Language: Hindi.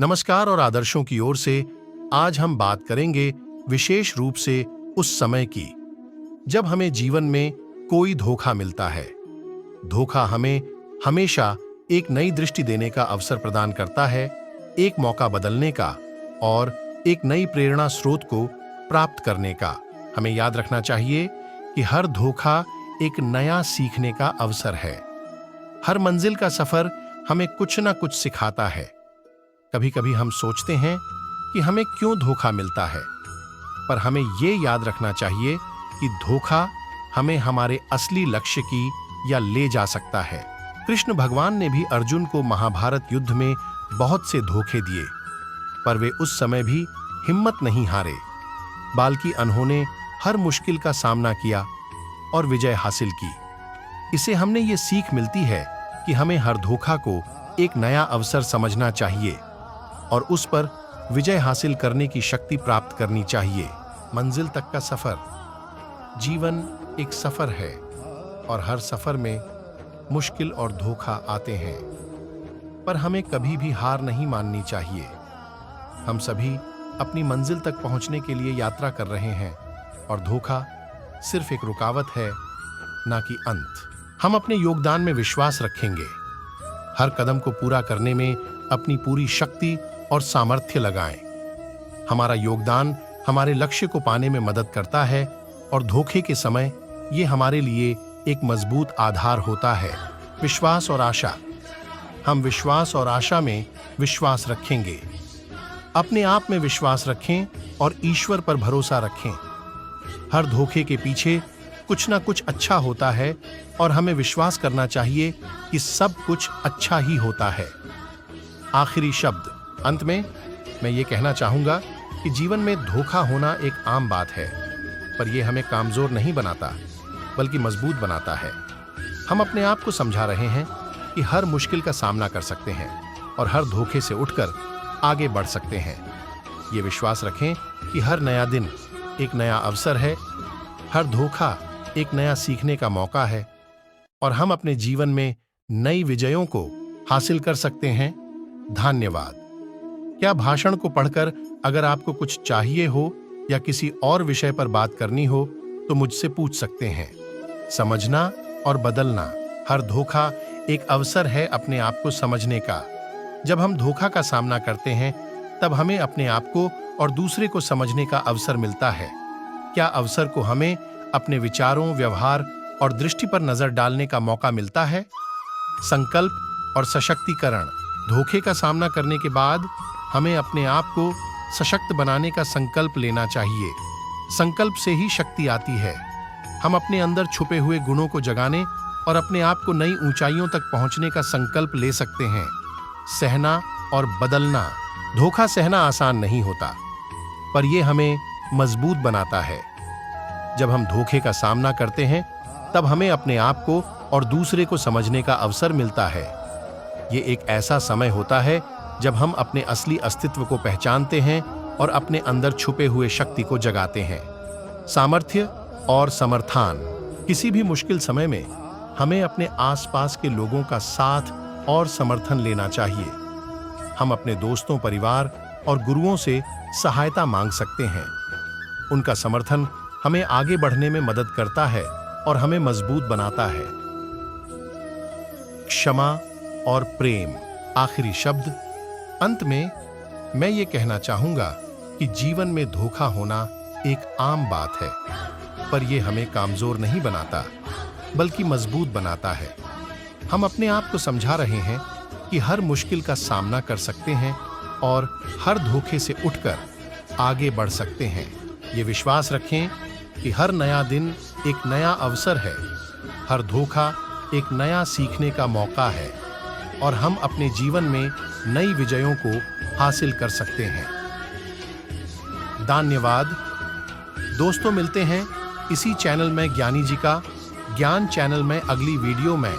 नमस्कार और आदर्शों की ओर से आज हम बात करेंगे विशेष रूप से उस समय की जब हमें जीवन में कोई धोखा मिलता है। धोखा हमें हमेशा एक नई दृष्टि देने का अवसर प्रदान करता है, एक मौका बदलने का और एक नई प्रेरणा स्रोत को प्राप्त करने का। हमें याद रखना चाहिए कि हर धोखा एक नया सीखने का अवसर है। हर मंजिल का सफर हमें कुछ ना कुछ सिखाता है। कभी कभी हम सोचते हैं कि हमें क्यों धोखा मिलता है, पर हमें यह याद रखना चाहिए कि धोखा हमें हमारे असली लक्ष्य की या ले जा सकता है। कृष्ण भगवान ने भी अर्जुन को महाभारत युद्ध में बहुत से धोखे दिए, पर वे उस समय भी हिम्मत नहीं हारे, बल्कि उन्होंने हर मुश्किल का सामना किया और विजय हासिल की। इसे हमने ये सीख मिलती है कि हमें हर धोखा को एक नया अवसर समझना चाहिए और उस पर विजय हासिल करने की शक्ति प्राप्त करनी चाहिए। मंजिल तक का सफर। जीवन एक सफर है और हर सफर में मुश्किल और धोखा आते हैं, पर हमें कभी भी हार नहीं माननी चाहिए। हम सभी अपनी मंजिल तक पहुंचने के लिए यात्रा कर रहे हैं और धोखा सिर्फ एक रुकावट है, ना कि अंत। हम अपने योगदान में विश्वास रखेंगे, हर कदम को पूरा करने में अपनी पूरी शक्ति और सामर्थ्य लगाएं। हमारा योगदान हमारे लक्ष्य को पाने में मदद करता है और धोखे के समय ये हमारे लिए एक मजबूत आधार होता है। विश्वास और आशा। हम विश्वास और आशा में विश्वास रखेंगे। अपने आप में विश्वास रखें और ईश्वर पर भरोसा रखें। हर धोखे के पीछे कुछ ना कुछ अच्छा होता है और हमें विश्वास करना चाहिए कि सब कुछ अच्छा ही होता है। आखिरी शब्द। अंत में मैं ये कहना चाहूंगा कि जीवन में धोखा होना एक आम बात है, पर यह हमें कमजोर नहीं बनाता, बल्कि मजबूत बनाता है। हम अपने आप को समझा रहे हैं कि हर मुश्किल का सामना कर सकते हैं और हर धोखे से उठकर आगे बढ़ सकते हैं। ये विश्वास रखें कि हर नया दिन एक नया अवसर है, हर धोखा एक नया सीखने का मौका है और हम अपने जीवन में नई विजयों को हासिल कर सकते हैं। धन्यवाद। क्या भाषण को पढ़कर अगर आपको कुछ चाहिए हो या किसी और विषय पर बात करनी हो तो मुझसे पूछ सकते हैं। समझना और बदलना। हर धोखा एक अवसर है अपने आप को समझने का। जब हम धोखा का सामना करते हैं तब हमें अपने आप को और दूसरे को समझने का अवसर मिलता है। क्या अवसर को हमें अपने विचारों, व्यवहार और दृष्टि पर नजर डालने का मौका मिलता है। संकल्प और सशक्तिकरण। धोखे का सामना करने के बाद हमें अपने आप को सशक्त बनाने का संकल्प लेना चाहिए। संकल्प से ही शक्ति आती है। हम अपने अंदर छुपे हुए गुणों को जगाने और अपने आप को नई ऊंचाइयों तक पहुंचने का संकल्प ले सकते हैं। सहना और बदलना। धोखा सहना आसान नहीं होता, पर यह हमें मजबूत बनाता है। जब हम धोखे का सामना करते हैं तब हमें अपने आप को और दूसरे को समझने का अवसर मिलता है। ये एक ऐसा समय होता है जब हम अपने असली अस्तित्व को पहचानते हैं और अपने अंदर छुपे हुए शक्ति को जगाते हैं। सामर्थ्य और समर्थन। किसी भी मुश्किल समय में हमें अपने आसपास के लोगों का साथ और समर्थन लेना चाहिए। हम अपने दोस्तों, परिवार और गुरुओं से सहायता मांग सकते हैं। उनका समर्थन हमें आगे बढ़ने में मदद करता है और हमें मजबूत बनाता है। क्षमा और प्रेम। आखिरी शब्द। अंत में मैं ये कहना चाहूंगा कि जीवन में धोखा होना एक आम बात है, पर यह हमें कमजोर नहीं बनाता, बल्कि मजबूत बनाता है। हम अपने आप को समझा रहे हैं कि हर मुश्किल का सामना कर सकते हैं और हर धोखे से उठकर आगे बढ़ सकते हैं। ये विश्वास रखें कि हर नया दिन एक नया अवसर है, हर धोखा एक नया सीखने का मौका है और हम अपने जीवन में नई विजयों को हासिल कर सकते हैं। धन्यवाद। दोस्तों, मिलते हैं इसी चैनल में ज्ञानी जी का ज्ञान चैनल में अगली वीडियो में।